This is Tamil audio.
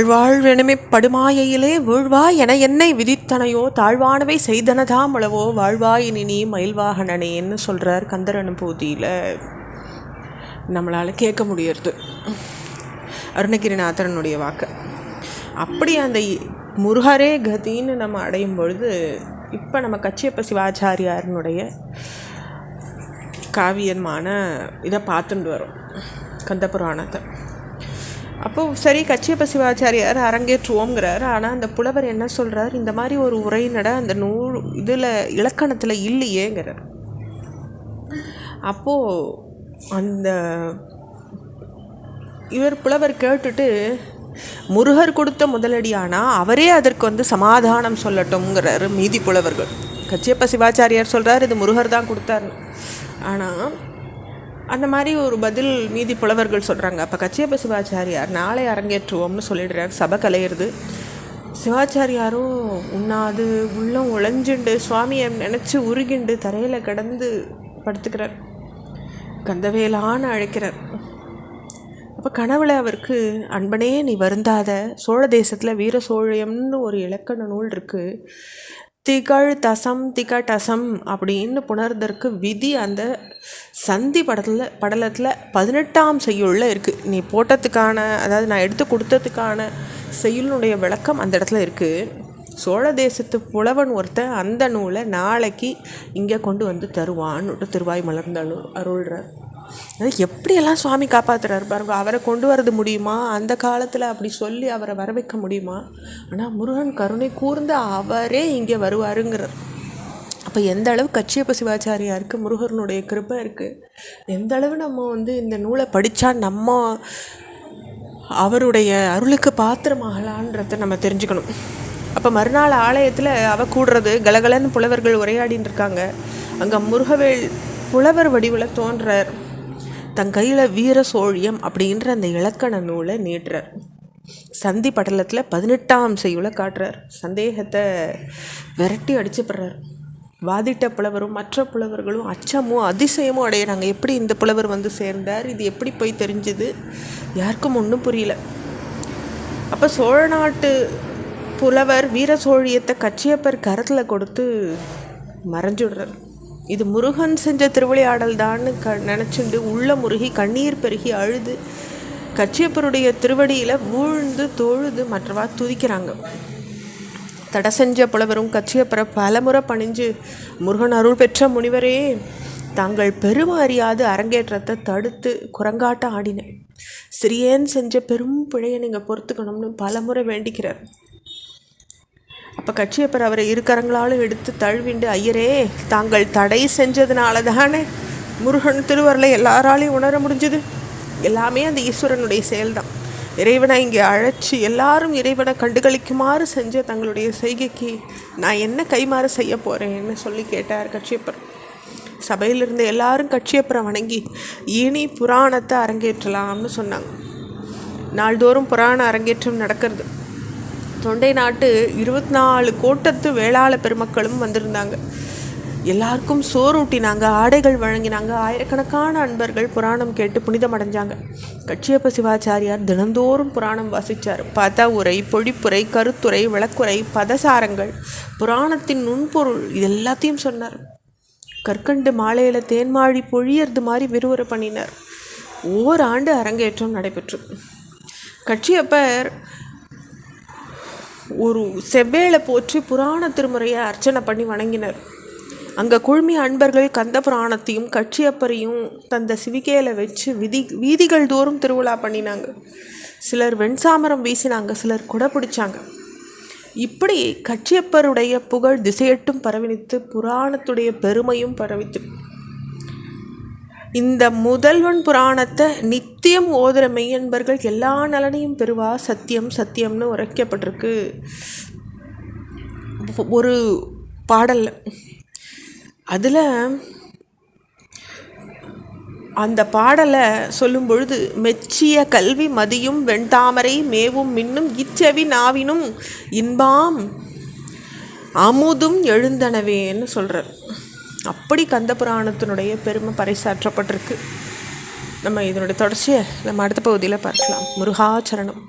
வாழ்வாழ்வெனுமே படுமாயையிலே வீழ்வாய் என என்னை விதித்தனையோ தாழ்வானவை செய்தனதாம் அளவோ வாழ்வாய் நீ மயில்வாகனனேன்னு சொல்கிறார் கந்தர் அனுபூதியில். நம்மளால் கேட்க முடியறது அருணகிரிநாதனுடைய வாக்கு. அப்படி அந்த முருகரே கதின்னு நம்ம அடையும் பொழுது இப்போ நம்ம கச்சியப்ப சிவாச்சாரியாரனுடைய காவியமான இதை பார்த்துட்டு வரோம், கந்த புராணத்தை. அப்போது சரி, கச்சியப்ப சிவாச்சாரியார் அரங்கேற்றுவோங்கிறார். ஆனால் அந்த புலவர் என்ன சொல்கிறார், இந்த மாதிரி ஒரு உரைநட அந்த நூல் இதில் இலக்கணத்தில் இல்லையேங்கிறார். அப்போது அந்த இவர் புலவர் கேட்டுட்டு முருகர் கொடுத்த முதலடியானா அவரே அதற்கு சமாதானம் சொல்லட்டும்ங்கிறாரு மீதி புலவர்கள். கச்சியப்ப சிவாச்சாரியார் சொல்கிறார் இது முருகர் தான் கொடுத்தாருன்னு. ஆனால் அந்த மாதிரி ஒரு பதில் மீதி புலவர்கள் சொல்கிறாங்க. அப்போ கச்சியப்ப சிவாச்சாரியார் நாளை அரங்கேற்றுவோம்னு சொல்லிடுறார். சபை கலையிறது. சிவாச்சாரியாரும் உண்ணாது உள்ளம் உழைஞ்சுண்டு சுவாமியை நினச்சி உருகிண்டு தரையில் கிடந்து படுத்துக்கிறார். கந்தவேலான்னு அழைக்கிறார். அப்போ கனவுல அவருக்கு அன்பனே நீ வருந்தாத, சோழ தேசத்தில் வீர சோழியம்னு ஒரு இலக்கண நூல் இருக்குது, திகழ் தசம் திகடசம் அப்படின்னு புணர்தற்கு விதி அந்த சந்தி படலத்தில் 18ஆம் செய்யுளில் இருக்குது. நீ போட்டதுக்கான, அதாவது நான் எடுத்து கொடுத்ததுக்கான செய்யுளுடைய விளக்கம் அந்த இடத்துல இருக்குது. சோழ தேசத்து புலவன் ஒருத்தன் அந்த நூலை நாளைக்கு இங்கே கொண்டு தருவான்னு திருவாய் மலர்ந்த அருள்றார். அது எப்படியெல்லாம் சுவாமி காப்பாற்றுறாரு பாருங்க. அவரை கொண்டு வரது முடியுமா? அந்த காலத்தில் அப்படி சொல்லி அவரை வர வைக்க முடியுமா? ஆனால் முருகன் கருணை கூர்ந்து அவரே இங்கே வருவாருங்கிறார். அப்போ எந்த அளவு கச்சியப்ப சிவாச்சாரியாருக்கு முருகனுடைய கிருபை இருக்குது, எந்த அளவு நம்ம இந்த நூலை படித்தா நம்ம அவருடைய அருளுக்கு பாத்திரமாகலான்றதை நம்ம தெரிஞ்சுக்கணும். அப்போ மறுநாள் ஆலயத்தில் கூடுறது கலகலன்னு புலவர்கள் உரையாடின்னு இருக்காங்க. அங்கே முருகவேல் புலவர் வடிவில் தோன்றார். தன் கையில் வீர சோழியம் அப்படின்ற அந்த இலக்கண நூலை நீட்டுறார். சந்தி படலத்தில் 18ஆம் செய்யுளை காட்டுறார். சந்தேகத்தை விரட்டி அடிச்சுப்படுறார். வாதிட்ட புலவரும் மற்ற புலவர்களும் அச்சமும் அதிசயமும் அடையிறாங்க. எப்படி இந்த புலவர் சேர்ந்தார், இது எப்படி போய் தெரிஞ்சுது, யாருக்கும் ஒன்றும் புரியல. அப்போ சோழ நாட்டு புலவர் வீர சோழியத்தை கச்சியப்பர் கரத்தில் கொடுத்து மறைஞ்சுடுறார். இது முருகன் செஞ்ச திருவிளையாடல் தான்னு நினச்சிண்டு உள்ள முருகி கண்ணீர் பெருகி அழுது கச்சியப்பருடைய திருவடியில் வீழ்ந்து தொழுது மற்றவா துதிக்கிறாங்க. தடை செஞ்ச புலவரும் கச்சியப்பரை பலமுறை பணிஞ்சு முருகன் அருள் பெற்ற முனிவரே, தாங்கள் பெருமை அறியாது அரங்கேற்றத்தை தடுத்து குரங்காட்ட ஆடினேன், சிறியேன் செஞ்ச பெரும் பிழையை நீங்கள் பொறுத்துக்கணும்னு பலமுறை வேண்டிக்கிறார். அப்போ கச்சியப்பர் அவரை இருக்கரங்களாலும் எடுத்து தழுவிண்டு, ஐயரே, தாங்கள் தடை செஞ்சதுனால தானே முருகன் திருவருளை எல்லாராலையும் உணர முடிஞ்சுது. எல்லாமே அந்த ஈஸ்வரனுடைய செயல்தான். இறைவனை இங்கே அழைச்சி எல்லாரும் இறைவனை கண்டுகளிக்குமாறு செஞ்ச தங்களுடைய செய்கைக்கு நான் என்ன கைமாறு செய்ய போகிறேன்னு சொல்லி கேட்டார் கச்சியப்பர். சபையிலிருந்து எல்லாரும் கச்சியப்பரை வணங்கி இனி புராணத்தை அரங்கேற்றலாம்னு சொன்னாங்க. நாள்தோறும் புராண அரங்கேற்றம் நடக்கிறது. தொண்டை நாட்டு 24 கோட்டத்து வேளாள பெருமக்களும் வந்திருந்தாங்க. எல்லாருக்கும் சோறு ஊட்டினாங்க, ஆடைகள் வழங்கினாங்க. ஆயிரக்கணக்கான அன்பர்கள் புராணம் கேட்டு புனிதம் அடைஞ்சாங்க. கச்சியப்ப சிவாச்சாரியார் தினந்தோறும் புராணம் வாசித்தார். பத உரை, பொழிப்புரை, கருத்துரை, விளக்குரை, பதசாரங்கள், புராணத்தின் நுண்பொருள், இது எல்லாத்தையும் சொன்னார். கற்கண்டு மாலையில் தேன்மாழி பொழியறது மாதிரி விறுவிறு பண்ணினார். ஓராண்டு அரங்கேற்றம் நடைபெற்று கச்சியப்பர் ஒரு செவ்வேளை போற்றி புராண திருமுறையை அர்ச்சனை பண்ணி வணங்கினர். அங்கே குழுமிய அன்பர்கள் கந்த புராணத்தையும் கச்சியப்பரையும் தந்த சிவிகையில் வச்சு வீதிகள் தோறும் திருவிழா பண்ணினாங்க. சிலர் வெண்சாமரம் வீசினாங்க, சிலர் குடை பிடிச்சாங்க. இப்படி கச்சியப்பருடைய புகழ் திசையட்டும் பரவினித்து புராணத்துடைய பெருமையும் பரவித்து இந்த முதல்வன் புராணத்தை நித்தியம் ஓதுற மெய்யன்பர்கள் எல்லா நலனையும் பெறுவா, சத்தியம் சத்தியம்னு உரைக்கப்பட்டிருக்கு ஒரு பாடல். அதில் அந்த பாடலை சொல்லும் பொழுது மெச்சிய கல்வி மதியும் வெண்தாமரை மேவும் மின்னும் இச்செவி நாவினும் இன்பாம் அமுதும் எழுந்தனவேன்னு சொல்கிறார். அப்படி கந்த புராணத்தினுடைய பெருமை பறைசாற்றப்பட்டிருக்கு. நம்ம இதனுடைய தொடர்ச்சியை நம்ம அடுத்த பகுதியில் பார்க்கலாம். முருகாச்சரணம்.